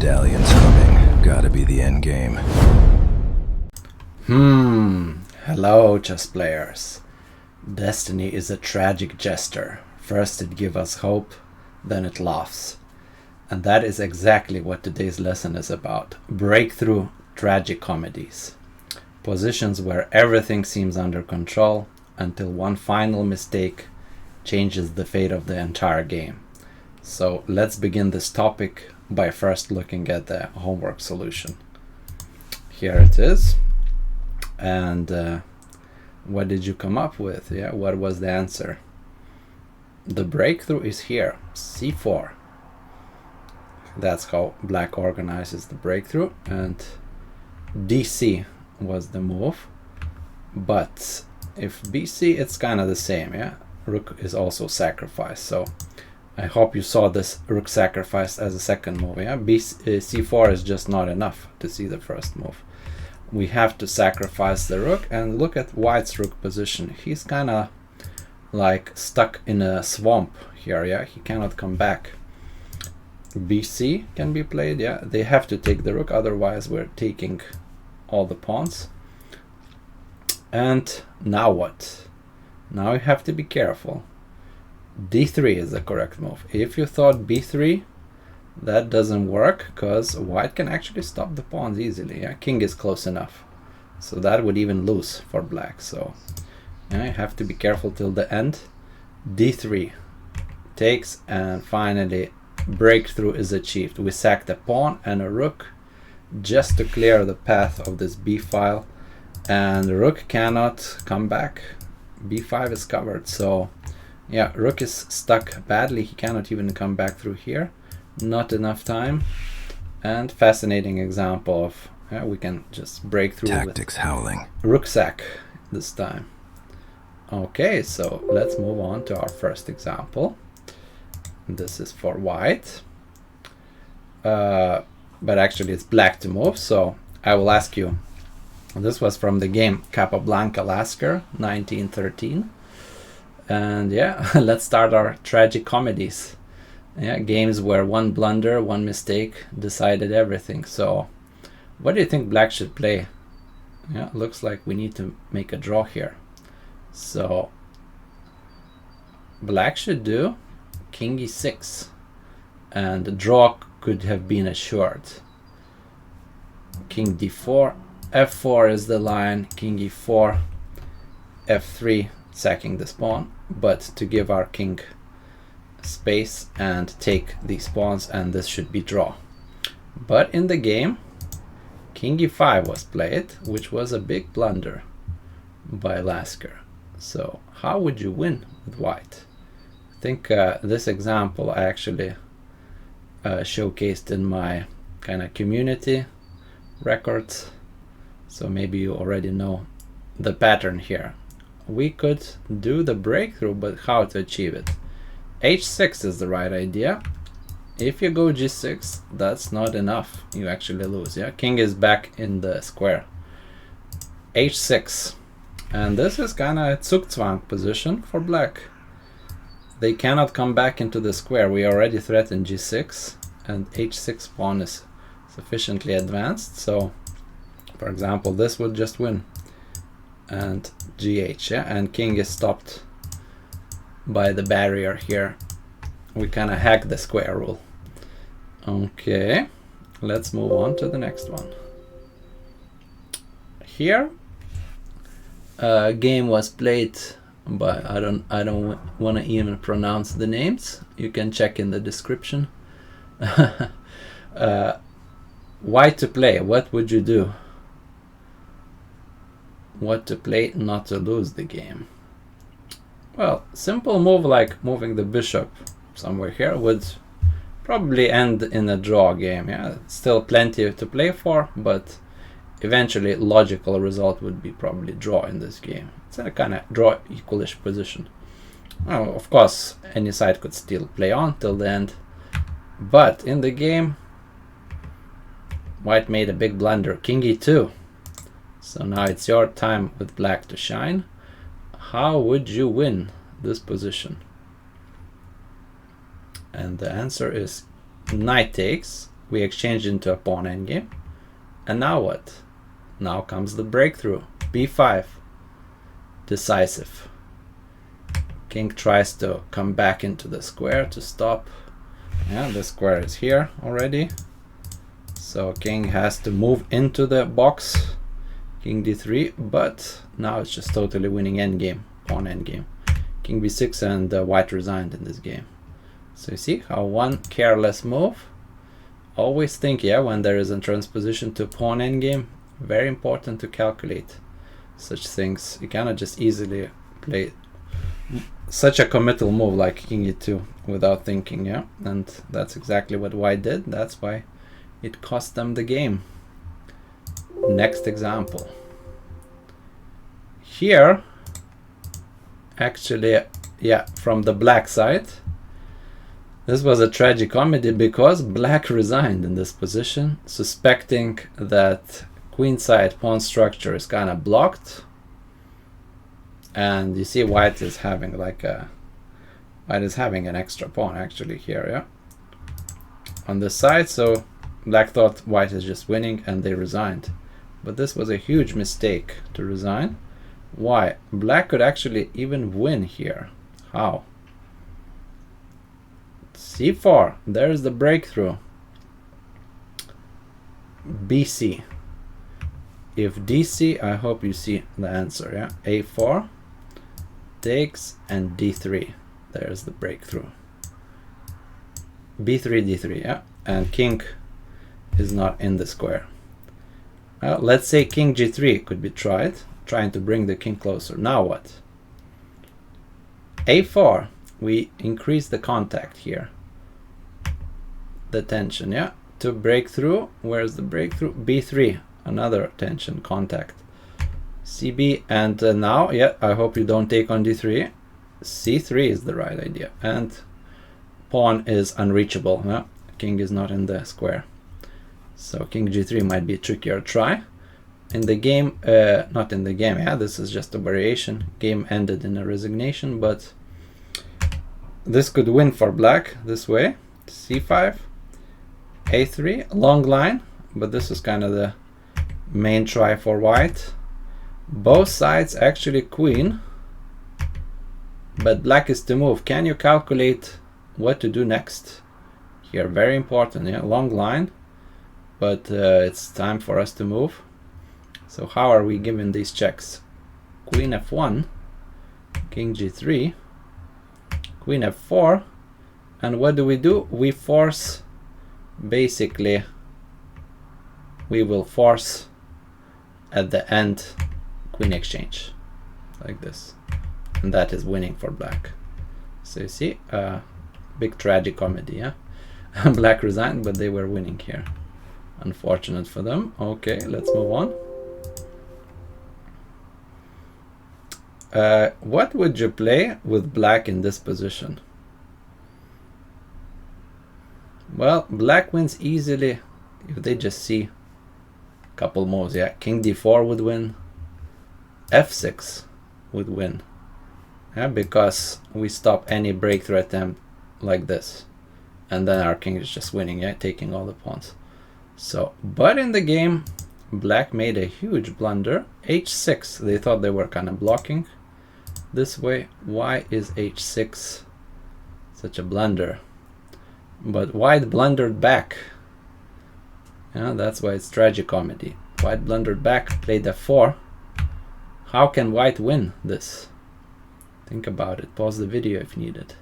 Medallions humming. Gotta be the endgame. Hello, chess players. Destiny is a tragic jester. First it gives us hope, then it laughs. And that is exactly what today's lesson is about. Breakthrough tragicomedies. Positions where everything seems under control until one final mistake changes the fate of the entire game. So let's begin this topic by first looking at the homework solution. Here it is. And what did you come up with? Yeah, what was the answer? The breakthrough is here, c4. That's how black organizes the breakthrough, and dc was the move. But if bc, it's kind of the same, yeah? Rook is also sacrificed, so I hope you saw this rook sacrifice as a second move, yeah? c4 is just not enough to see the first move. We have to sacrifice the rook, and look at white's rook position. He's kind of like stuck in a swamp here, yeah? He cannot come back. bc can be played, yeah? They have to take the rook, otherwise we're taking all the pawns. And now what? Now you have to be careful. d3 is the correct move. If you thought b3, that doesn't work, because white can actually stop the pawns easily. Yeah? King is close enough, so that would even lose for black. So yeah, you have to be careful till the end. d3 takes, and finally breakthrough is achieved. We sack the pawn and a rook just to clear the path of this b file, and the rook cannot come back. b5 is covered, so yeah, rook is stuck badly. He cannot even come back through here. Not enough time. And fascinating example of we can just break through Tactics with howling. rook sack this time. Okay, so let's move on to our first example. This is for white, but actually it's black to move, so I will ask you. This was from the game Capablanca-Lasker 1913, and yeah, let's start our tragicomedies. Yeah, games where one blunder, one mistake decided everything. So what do you think black should play? Yeah, looks like we need to make a draw here. So black should do king e6, and the draw could have been assured. King d4, f4 is the line, king e4, f3, sacking this pawn, but to give our king space and take these pawns, and this should be draw. But in the game, king e5 was played, which was a big blunder by Lasker. So how would you win with white? I think this example I actually showcased in my kind of community records, so maybe you already know the pattern here. We could do the breakthrough, but how to achieve it? h6 is the right idea. If you go g6, that's not enough. You actually lose. Yeah, king is back in the square. h6, and this is kind of a Zugzwang position for black. They cannot come back into the square. We already threatened g6, and h6 pawn is sufficiently advanced. So, for example, this would just win, and gh, yeah, and king is stopped by the barrier here. We kind of hack the square rule. Okay, let's move on to the next one. Here, a game was played by I don't want to even pronounce the names. You can check in the description. White to play. What would you do? What to play not to lose the game? Well, simple move like moving the bishop somewhere here would probably end in a draw game. Yeah, still plenty to play for, but eventually logical result would be probably draw in this game. It's a kind of draw equalish position. Well, of course, any side could still play on till the end, but in the game, white made a big blunder. King e2. So now it's your time with black to shine. How would you win this position? And the answer is knight takes, We exchanged into a pawn endgame. And now what? Now comes the breakthrough. b5. Decisive. King tries to come back into the square to stop. Yeah, the square is here already. So king has to move into the box. King d3, but now it's just totally winning endgame, pawn endgame. King b6 and white resigned in this game. So you see how one careless move. Always think, yeah, when there is a transposition to pawn endgame, very important to calculate such things. You cannot just easily play such a committal move like king e2 without thinking, yeah. And that's exactly what white did. That's why it cost them the game. Next example. Here, actually, yeah, from the black side, this was a tragicomedy because black resigned in this position, suspecting that queenside pawn structure is kind of blocked. And you see white is having like a, white is having an extra pawn actually here, yeah, on this side. So black thought white is just winning and they resigned. But this was a huge mistake to resign. Why? Black could actually even win here. How? c4. There's the breakthrough. bc. If dc, I hope you see the answer, yeah? a4 takes and d3. There's the breakthrough. b3, d3, yeah? And king is not in the square. Well, let's say king g3 could be tried, trying to bring the king closer. Now what? a4, we increase the contact here. The tension, yeah? To break through, where's the breakthrough? b3, another tension contact. cb, and now, yeah, I hope you don't take on d3. c3 is the right idea. And pawn is unreachable, yeah? King is not in the square. So king g3 might be a trickier try. In the game, not in the game, yeah, this is just a variation. Game ended in a resignation, but this could win for black this way. c5, a3, long line, but this is kind of the main try for white. Both sides actually queen, but black is to move. Can you calculate what to do next? Here, very important, yeah, long line, but it's time for us to move. So how are we given these checks? Queen f1, king g3, queen f4, and what do? We force, basically, we will force at the end queen exchange, like this. And that is winning for black. So you see, big tragicomedy, yeah? Black resigned, but they were winning here. Unfortunate for them. Okay, let's move on. What would you play with black in this position? Well, black wins easily if they just see a couple moves. Yeah, king d4 would win. f6 would win. Yeah, because we stop any breakthrough attempt like this. And then our king is just winning, yeah, taking all the pawns. So, but in the game, black made a huge blunder. h6, they thought they were kind of blocking this way. Why is h6 such a blunder? But white blundered back. Yeah, that's why it's tragicomedy. White blundered back, played f4. How can white win this? Think about it. Pause the video if needed.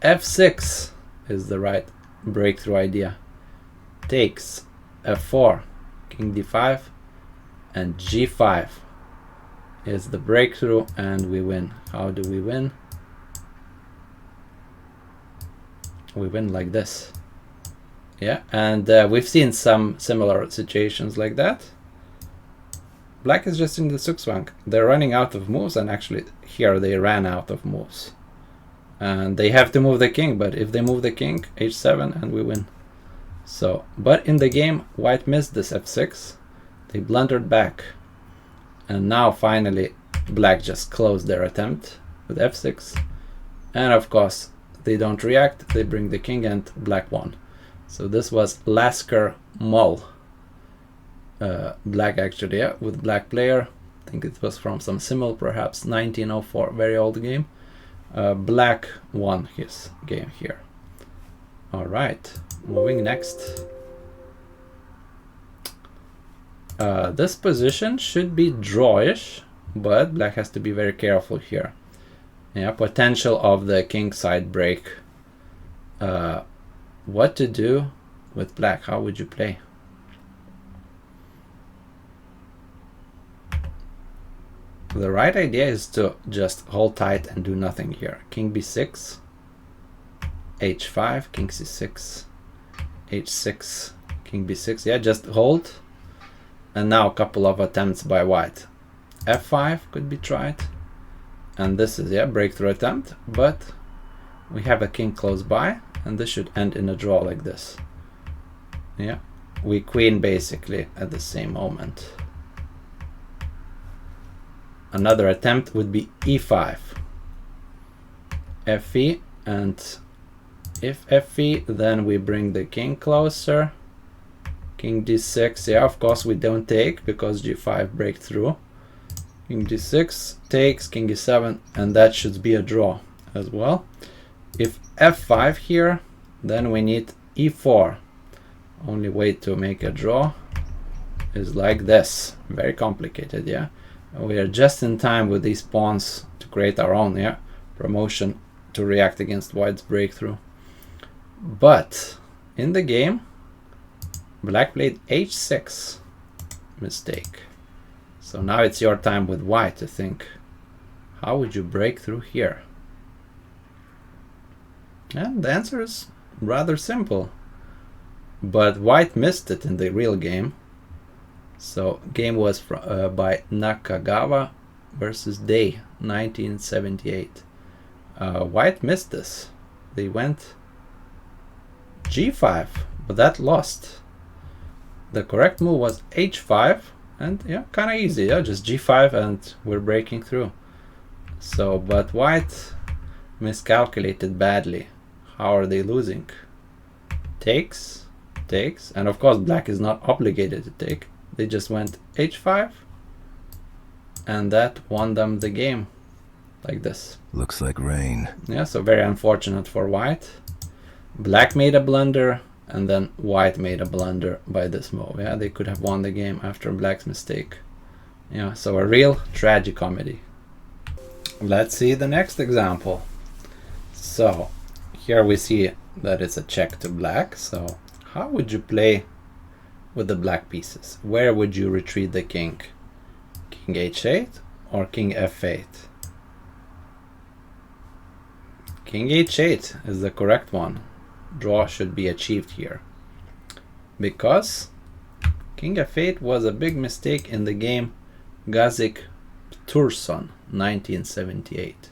f6 is the right breakthrough idea. Takes f4, king d5, and g5 is the breakthrough, and we win. How do we win? We win like this. Yeah, and we've seen some similar situations like that. Black is just in the zugzwang. They're running out of moves, and actually here they ran out of moves. And they have to move the king, but if they move the king, h7, and we win. So, but in the game, white missed this f6. They blundered back. And now finally, black just closed their attempt with f6. And of course, they don't react. They bring the king and black won. So this was Lasker-Moll. Black actually, yeah, with black player. I think it was from some simul, perhaps 1904, very old game. Black won his game here. Alright, moving next. This position should be drawish, but black has to be very careful here. Yeah, potential of the king side break. What to do with black? How would you play? The right idea is to just hold tight and do nothing here. King b6, h5, king c6, h6, king b6. Yeah, just hold. And now a couple of attempts by white. f5 could be tried. And this is, yeah, breakthrough attempt. But we have a king close by. And this should end in a draw like this. Yeah, we queen basically at the same moment. Another attempt would be e5, fe, and if fe, then we bring the king closer. King d6, yeah, of course we don't take because g5 break through. King d6 takes, king e7, and that should be a draw as well. If f5 here, then we need e4. Only way to make a draw is like this. Very complicated, yeah. We are just in time with these pawns to create our own, yeah, promotion to react against white's breakthrough. But in the game, black played h6. Mistake. So now it's your time with white to think, how would you break through here? And the answer is rather simple. But white missed it in the real game. So game was by Nakagawa versus Day, 1978. White missed this. They went g5, but that lost. The correct move was h5, and yeah, kind of easy. Yeah, just g5, and we're breaking through. So, but white miscalculated badly. How are they losing? Takes, takes, and of course black is not obligated to take. They just went h5, and that won them the game, like this. Looks like rain. Yeah, so very unfortunate for white. Black made a blunder, and then white made a blunder by this move. Yeah, they could have won the game after black's mistake. Yeah, so a real tragicomedy. Let's see the next example. So here we see that it's a check to black. So how would you play with the black pieces? Where would you retreat the king? King h8 or king f8? King h8 is the correct one. Draw should be achieved here, because king f8 was a big mistake in the game Gazik-Ptursson, 1978.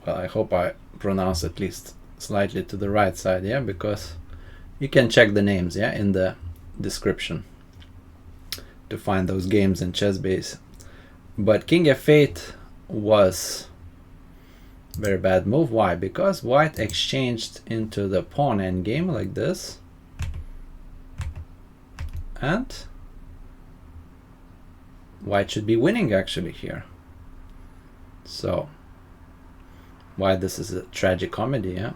Well, I hope I pronounce at least slightly to the right side, yeah, because you can check the names, yeah, in the description to find those games in ChessBase. But king f8 was very bad move. Why? Because white exchanged into the pawn endgame like this, and white should be winning actually here. So why this is a tragic comedy, yeah?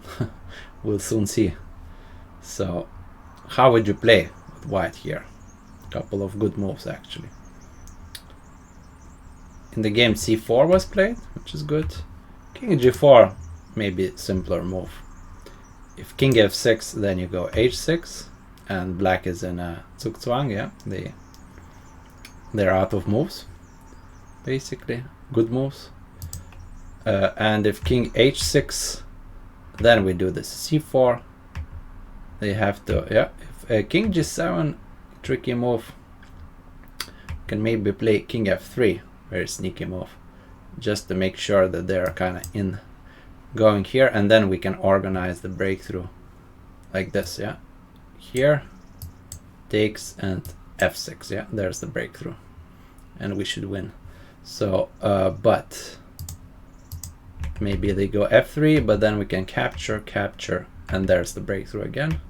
We'll soon see. So how would you play with white here? A couple of good moves actually. In the game c4 was played, which is good. King g4, maybe simpler move. If king f6, then you go h6, and black is in a zugzwang, yeah, they're out of moves, basically, good moves. And if king h6, then we do this c4. They have to, yeah, if king g7, tricky move, can maybe play king f3, very sneaky move, just to make sure that they're kind of in going here, and then we can organize the breakthrough like this, yeah. Here takes and f6, yeah, there's the breakthrough, and we should win. So but maybe they go f3, but then we can capture, and there's the breakthrough again.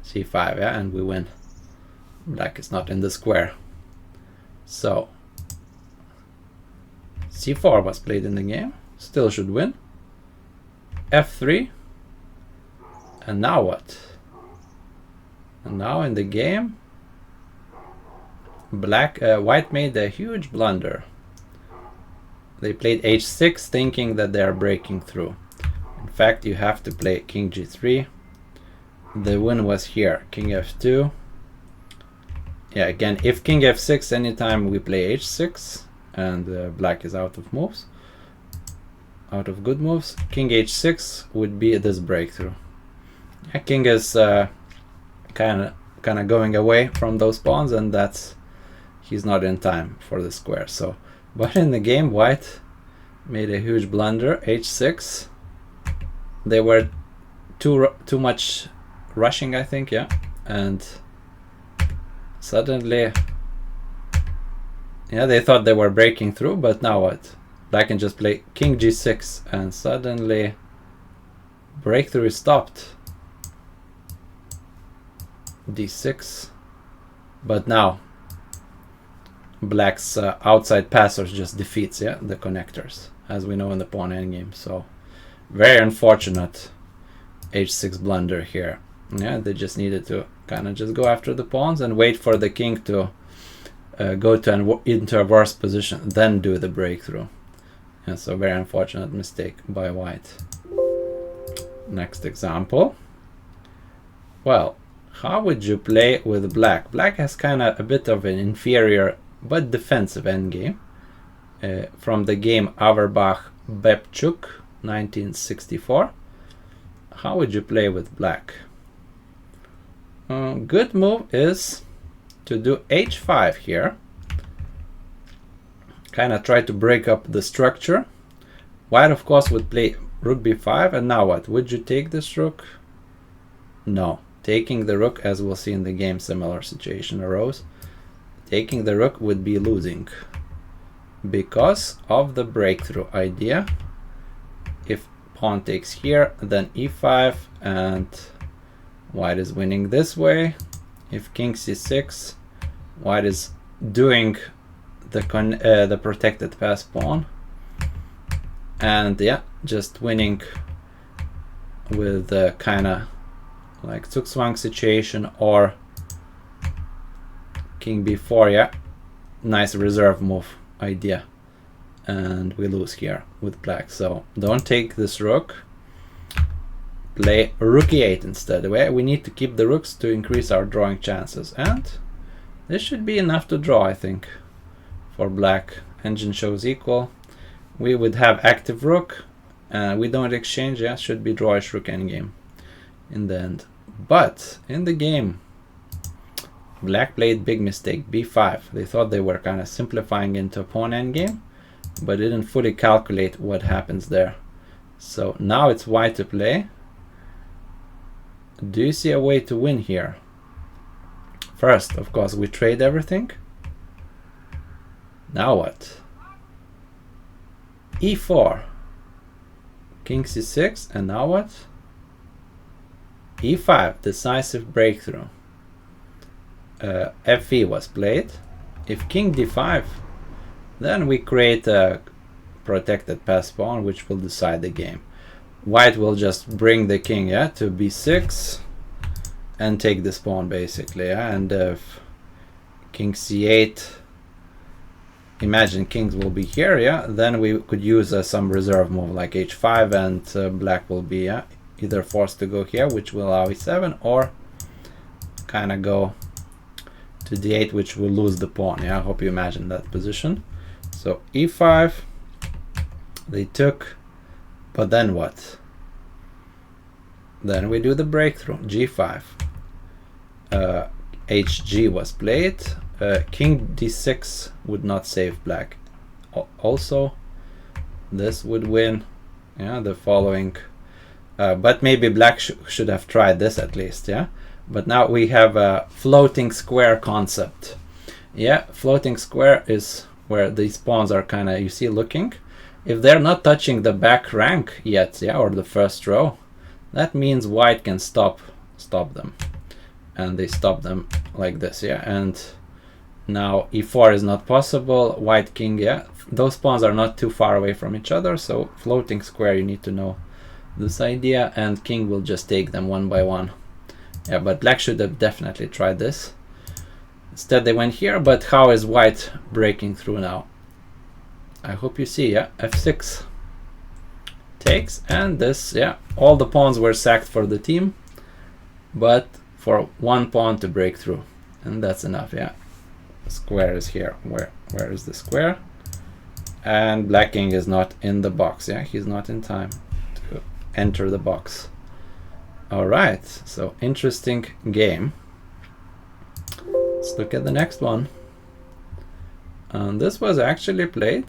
c5, yeah, and we win. Black is not in the square. So c4 was played in the game, still should win. f3, and now what? And now in the game, white made a huge blunder. They played h6 thinking that they are breaking through. In fact, you have to play king g3. The win was here, king f2. Yeah, again, if king f6 anytime we play h6 and black is out of moves, out of good moves, king h6 would be this breakthrough. Yeah, king is kind of going away from those pawns, and he's not in time for the square. So, but in the game, white made a huge blunder. h6. They were too much rushing, I think, yeah, and suddenly, yeah, they thought they were breaking through, but now what? Black can just play king g6, and suddenly breakthrough is stopped. d6, but now black's outside passers just defeats, yeah, the connectors, as we know in the pawn endgame. So very unfortunate h6 blunder here. Yeah, they just needed to kind of just go after the pawns and wait for the king to go into a worse position, then do the breakthrough. Yeah, so very unfortunate mistake by white. Next example. Well, how would you play with black? Black has kind of a bit of an inferior but defensive endgame from the game Averbakh-Bebchuk 1964. How would you play with black? Good move is to do h5 here. Kind of try to break up the structure. White, of course, would play rook b5, and now what? Would you take this rook? No. Taking the rook, as we'll see in the game, similar situation arose. Taking the rook would be losing because of the breakthrough idea. If pawn takes here, then e5, and white is winning this way. If king c6, white is doing the protected pass pawn, and yeah, just winning with the kind of like Zugzwang situation, or king b4, yeah, nice reserve move idea, and we lose here with black. So don't take this rook, play rook e8 instead. We need to keep the rooks to increase our drawing chances, and this should be enough to draw, I think, for black. Engine shows equal. We would have active rook, we don't exchange, yeah, should be drawish rook endgame in the end. But in the game, black played big mistake, b5. They thought they were kind of simplifying into a pawn endgame, but didn't fully calculate what happens there. So now it's white to play. Do you see a way to win here? First, of course, we trade everything. Now what? e4, king c6, and now what? e5, decisive breakthrough. fe was played. If king d5, then we create a protected pass pawn which will decide the game. White will just bring the king, yeah, to b6 and take this pawn basically, yeah? And if king c8, imagine kings will be here, yeah, then we could use some reserve move like h5, and black will be either forced to go here, which will allow e7, or kind of go to d8, which will lose the pawn. Yeah, I hope you imagine that position. So e5, they took, but then what? Then we do the breakthrough, g5. hg was played. King d6 would not save black. Also, this would win, yeah, the following. But maybe black should have tried this at least, yeah. But now we have a floating square concept. Yeah, floating square is where these pawns are kind of, you see, looking. If they're not touching the back rank yet, yeah, or the first row, that means white can stop them. and they stop them like this, yeah. And now e4 is not possible. White king, yeah. Those pawns are not too far away from each other, so floating square, you need to know this idea, and king will just take them one by one. Yeah, but black should have definitely tried this. Instead they went here, but how is white breaking through now? I hope you see, yeah. f6 takes, and this, yeah, all the pawns were sacked for the team, but for one pawn to break through, and that's enough, yeah. Square is here. Where is the square? And black king is not in the box, yeah. He's not in time to enter the box. All right, so interesting game. Let's look at the next one. And this was actually played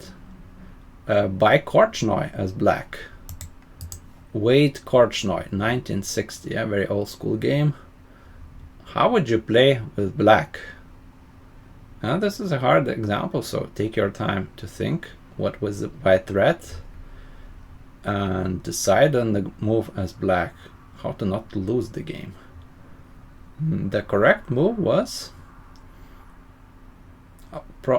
by Korchnoi as black. Wade-Korchnoi, 1960, yeah, very old school game. How would you play with black? Now this is a hard example, so take your time to think what was the white threat and decide on the move as black, how to not lose the game. The correct move was,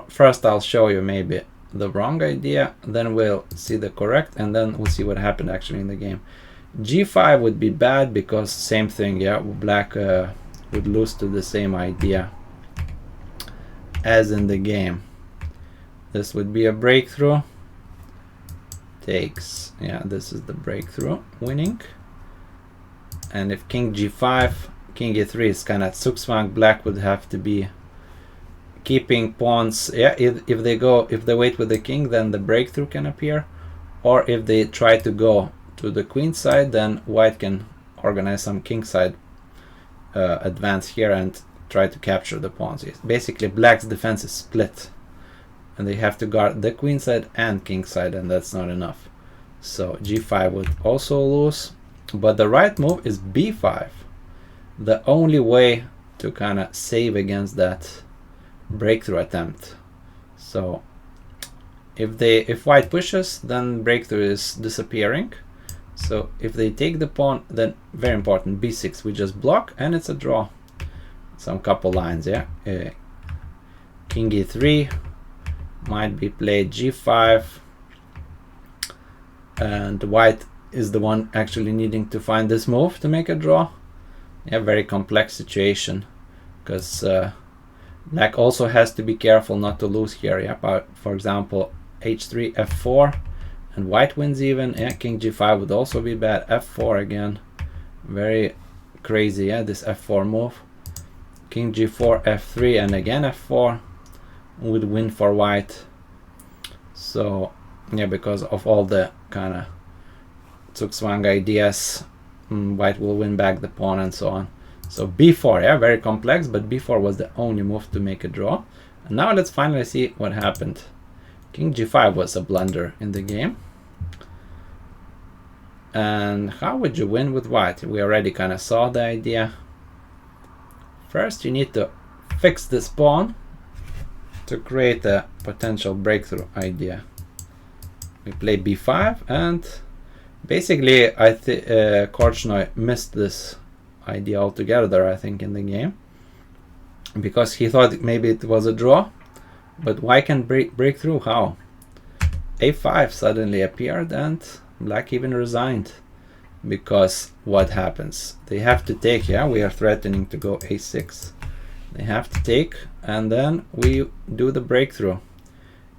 first I'll show you maybe the wrong idea, then we'll see the correct, and then we'll see what happened actually in the game. g5 would be bad because same thing, yeah, black would lose to the same idea as in the game. This would be a breakthrough. Takes, yeah, this is the breakthrough, winning. And if king g5, king e3 is kind of zugzwang, black would have to be keeping pawns, yeah. If they wait with the king, then the breakthrough can appear, or if they try to go to the queen side, then white can organize some king side advance here and try to capture the pawns. Basically black's defense is split, and they have to guard the queen side and king side, and that's not enough. So g5 would also lose, but the right move is b5, the only way to kind of save against that breakthrough attempt. So if white pushes, then breakthrough is disappearing. So if they take the pawn, then very important, b6, we just block and it's a draw. Some couple lines, yeah. King e3 might be played, g5, and white is the one actually needing to find this move to make a draw. Yeah, very complex situation, because black also has to be careful not to lose here. Yeah, but for example, h3, f4, and white wins even. Yeah, king g5 would also be bad. f4 again, very crazy. Yeah, this f4 move. King g4, f3, and again f4 would win for white. So yeah, because of all the kind of zugzwang ideas, white will win back the pawn and so on. So b4, yeah, very complex, but b4 was the only move to make a draw. And now let's finally see what happened. King g5 was a blunder in the game. And how would you win with white? We already kind of saw the idea. First you need to fix this pawn to create a potential breakthrough idea. We play b5, and basically Korchnoi missed this idea altogether, I think, in the game, because he thought maybe it was a draw, but why can break through? How? a5 suddenly appeared, and black even resigned, because what happens? They have to take, yeah, we are threatening to go a6. They have to take, and then we do the breakthrough.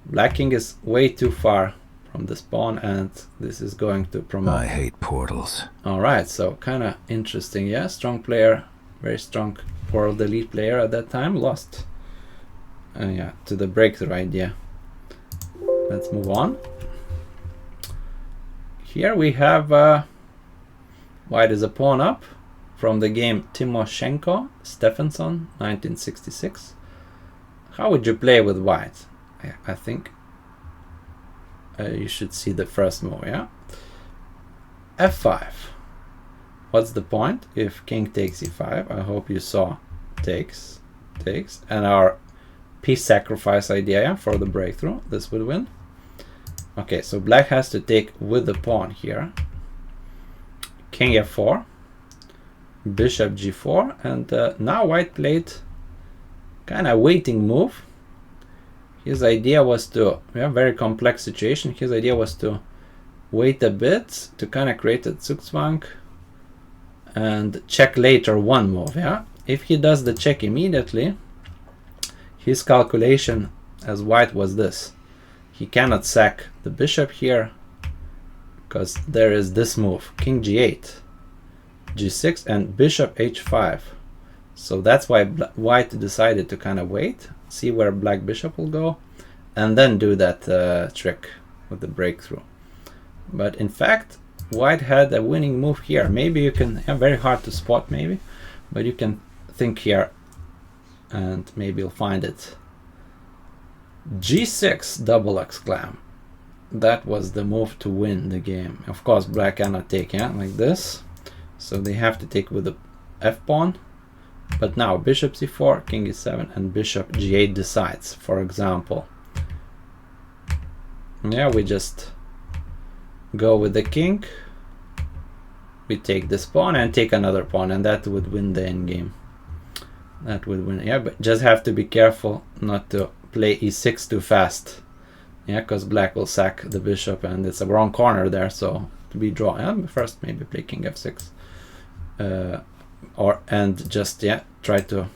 Black king is way too far from this pawn, and this is going to promote. I hate portals. All right, so kind of interesting, yeah. Strong player, very strong world elite player at that time, lost yeah, to the breakthrough idea. Let's move on. Here we have white is a pawn up from the game Timoshchenko-Stephenson, 1966. How would you play with white? I think you should see the first move, yeah? f5. What's the point? If king takes e5, I hope you saw takes, and our piece sacrifice idea, yeah, for the breakthrough. This would win. Okay, so black has to take with the pawn here. King f4, bishop g4, and now white played kind of waiting move. His idea was to, very complex situation, his idea was to wait a bit to kind of create a Zugzwang and check later one move. If he does the check immediately, his calculation as white was this: he cannot sack the bishop here because there is this move, king g8, g6, and bishop h5. So that's why white decided to kind of wait, see where black bishop will go, and then do that trick with the breakthrough. But in fact, white had a winning move here. Maybe you can, very hard to spot maybe, but you can think here and maybe you'll find it. g6 double exclam. That was the move to win the game. Of course, black cannot take, like this. So they have to take with the f pawn. But now bishop c4, king e7, and bishop g8 decides. For example, we just go with the king. We take this pawn and take another pawn, and that would win the endgame. That would win, but just have to be careful not to play e6 too fast. Because black will sack the bishop, and it's a wrong corner there, so to be draw. First maybe play king f6. And just try to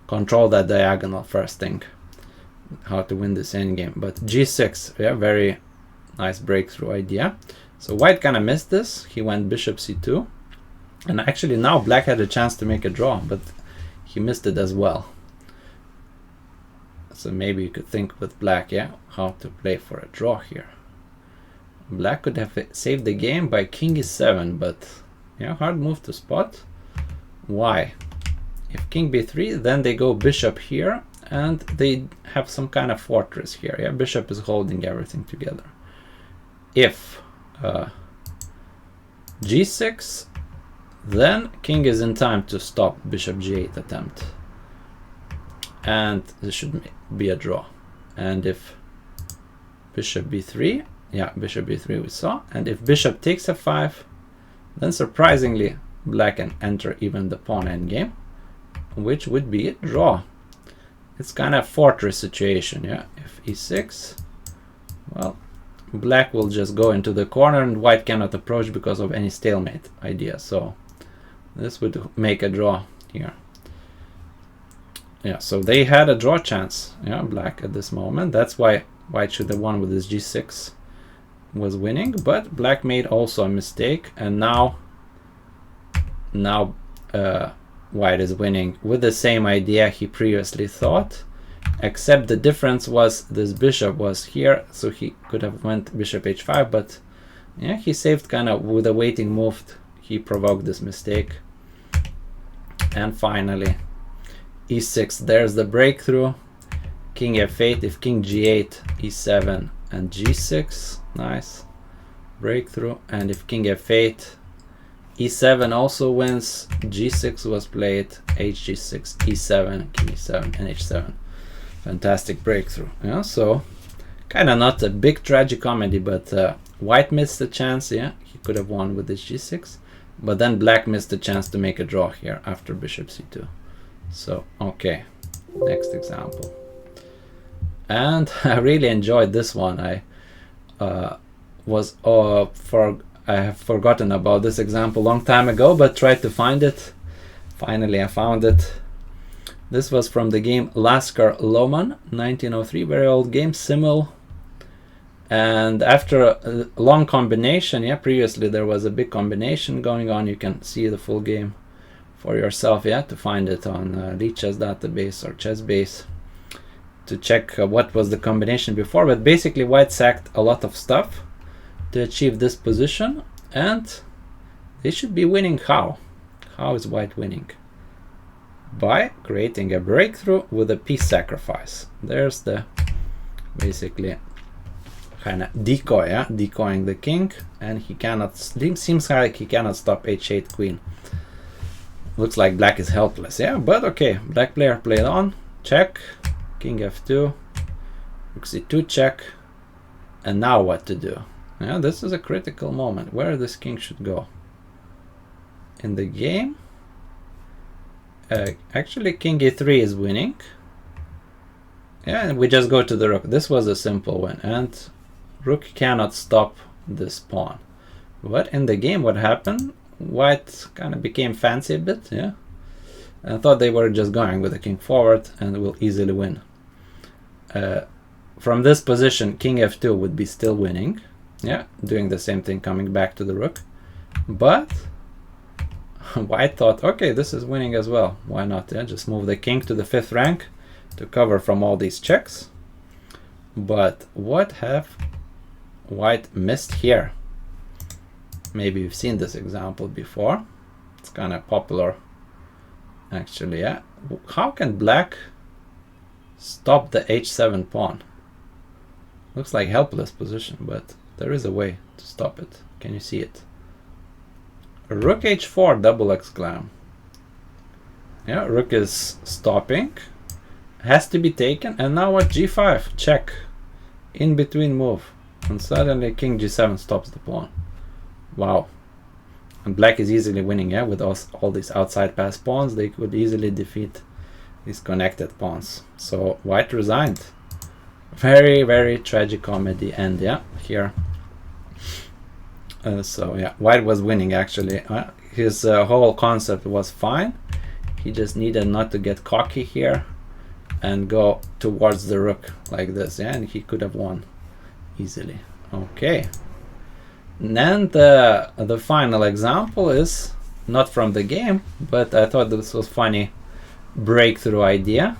control that diagonal first thing, how to win this endgame. But g6, very nice breakthrough idea. So white kind of missed this. He went bishop c2, and actually now black had a chance to make a draw, but he missed it as well. So maybe you could think with black, how to play for a draw here. Black could have saved the game by king e7, but hard move to spot. Why? If king b3, then they go bishop here, and they have some kind of fortress here. Bishop is holding everything together. If g6, then king is in time to stop bishop g8 attempt, and this should be a draw. And if bishop b3, bishop b3 we saw, and if bishop takes f5, then surprisingly black can enter even the pawn endgame, which would be a draw. It's kind of fortress situation. If e6, well, black will just go into the corner and white cannot approach because of any stalemate idea. So this would make a draw here. So they had a draw chance, black at this moment. That's why white should have won with his g6 was winning, but black made also a mistake, and now white is winning with the same idea he previously thought, except the difference was this bishop was here, so he could have went bishop h5, but he saved kind of with a waiting move. He provoked this mistake, and finally e6, there's the breakthrough. King f8, if king g8, e7 and g6, nice breakthrough. And if king f8, e7 also wins, g6 was played, hg6, e7, king e7, and h7. Fantastic breakthrough. So kind of not a big tragicomedy, but white missed the chance. He could have won with his g6, but then black missed the chance to make a draw here after bishop c2. So okay, next example. And I really enjoyed this one. I have forgotten about this example long time ago, but tried to find it. Finally I found it. This was from the game Lasker-Loman, 1903, very old game, simul. And after a long combination, previously there was a big combination going on. You can see the full game for yourself, to find it on Lead Chess database or ChessBase to check what was the combination before. But basically white sacked a lot of stuff to achieve this position, and they should be winning. How is white winning? By creating a breakthrough with a piece sacrifice. There's the basically kind of decoy, decoying the king, and he cannot, seems like he cannot stop h8 queen. Looks like black is helpless, but okay, black player played on, check, king f2, rook c2 check, and now what to do? This is a critical moment where this king should go in the game. Actually, king e3 is winning. Yeah, and we just go to the rook. This was a simple win, and rook cannot stop this pawn. But in the game, what happened? White kind of became fancy a bit, yeah. I thought they were just going with the king forward and will easily win. From this position, king f2 would be still winning, yeah, doing the same thing, coming back to the rook. But White thought, okay, this is winning as well. Why not? Yeah, just move the king to the 5th rank to cover from all these checks. But what have White missed here? Maybe you've seen this example before. It's kind of popular, actually. Yeah. How can Black stop the h7 pawn? Looks like helpless position, but there is a way to stop it. Can you see it? Rook h4 double exclam. Yeah, rook is stopping. Has to be taken. And now what? g5 check. In between move. And suddenly king g7 stops the pawn. Wow. And Black is easily winning, yeah, with all these outside pass pawns. They could easily defeat these connected pawns. So White resigned. Very, very tragic comedy end, yeah, here. So yeah, White was winning actually. His whole concept was fine. He just needed not to get cocky here and go towards the rook like this, yeah, and he could have won easily. Okay. And then the final example is not from the game, but I thought this was funny breakthrough idea.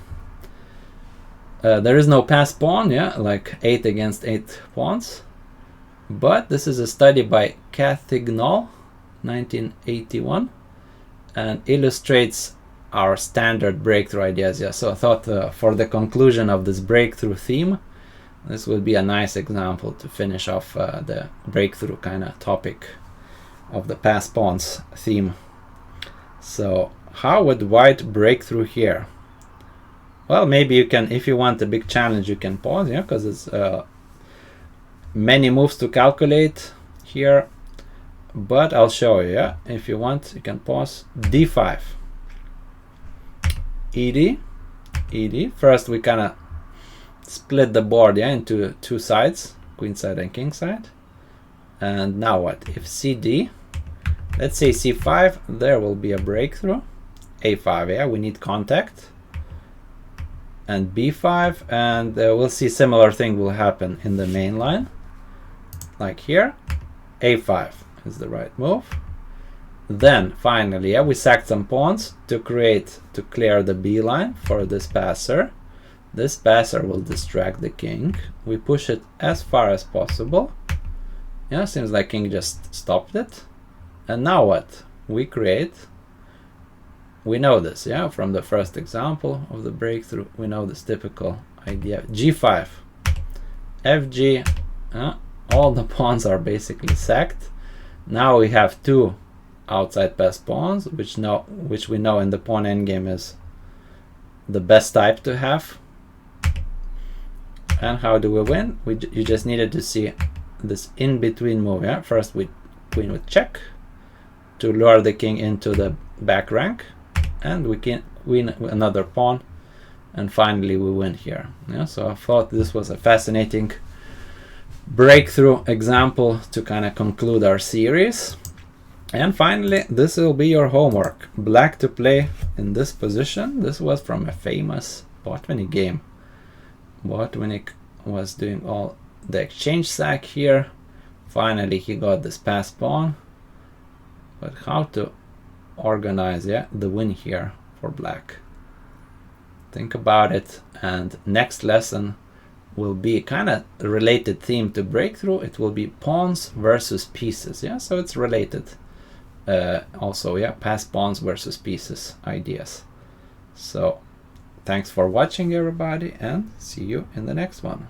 There is no pass pawn, yeah, like 8 against 8 pawns. But this is a study by Cathignol, 1981, and illustrates our standard breakthrough ideas. Yeah, so I thought for the conclusion of this breakthrough theme, this would be a nice example to finish off the breakthrough kind of topic of the pass pawns theme. So how would White break through here? Well, maybe you can, if you want a big challenge, you can pause, yeah, because it's many moves to calculate here. But I'll show you, yeah. If you want, you can pause. d5, ed. First, we kind of split the board, yeah, into two sides, queen side and king side. And now what? If cd, let's say c5, there will be a breakthrough. a5, yeah, we need contact. And b5, and we'll see similar thing will happen in the main line, like here. a5 is the right move. Then finally, yeah, we sacked some pawns to clear the b line for this passer. This passer will distract the king. We push it as far as possible. Yeah, seems like king just stopped it. And now what? We know this, yeah, from the first example of the breakthrough. We know this typical idea. g5, fg, all the pawns are basically sacked. Now we have two outside pass pawns, which we know in the pawn endgame is the best type to have. And how do we win? You just needed to see this in-between move, yeah. First we queen with check to lure the king into the back rank. And we can win another pawn, and finally we win here. Yeah, so I thought this was a fascinating breakthrough example to kind of conclude our series. And finally, this will be your homework. Black to play in this position. This was from a famous Botvinnik game. Botvinnik was doing all the exchange sack here. Finally, he got this pass pawn. But how to organize, yeah, the win here for Black? Think about it, and next lesson will be kind of a related theme to breakthrough. It will be pawns versus pieces, yeah, so it's related. Also, yeah, pass pawns versus pieces ideas. So thanks for watching, everybody, and see you in the next one.